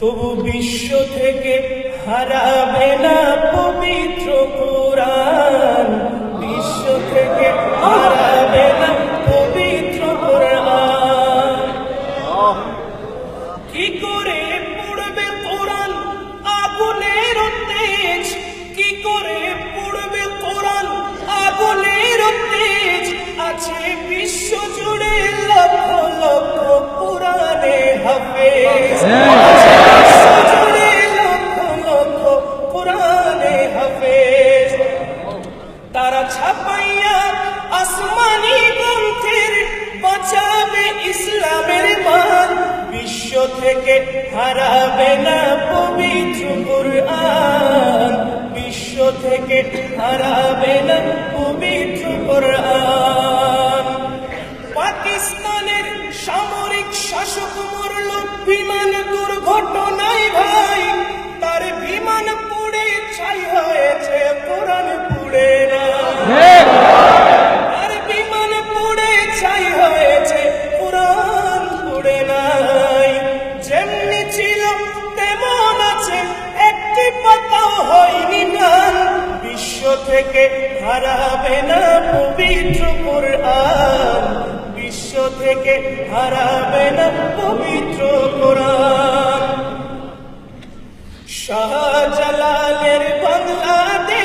তবু বিশ্ব থেকে হারাবে না পবিত্র কোরআন, বিশ্ব থেকে হারাবে না পবিত্র কোরআন। কি করে পড়বে কোরআন আগুনের তেজ, কি করে পড়বে কোরআন আগুনের তেজ, আছে বিশ্ব জুড়ে লক্ষ লক্ষ কোরআনে হাফেজ, আছে বিশ্ব জুড়ে লক্ষ লক্ষ কোরআনে হাফেজ। তারা ছাপাইয়া আসমানি গ্রন্থের বাঁচাবে ইসলামের মান, বিশ্ব থেকে হারাবে না পবিত্র কোরআন, বিশ্ব থেকে হারাবে না পবিত্র কোরআন। পাকিস্তানের সামরিক শাসক মরল বিমান দুর্ঘটনায় ভাই, তার বিমান পুড়ে ছাই হয়েছে, কোরআন পুড়ে না, তার বিমান পুড়ে ছাই হয়েছে, কোরআন পুড়ে নাই। যেমনি ছিল তেমন আছে, একটি পাতাও হয়নি ম্লান, বিশ্ব থেকে হারাবে না পবিত্র কোরআন, বিশ্ব থেকে হারাবে না পবিত্র কোরআন। শাহজালালের বাংলাদেশ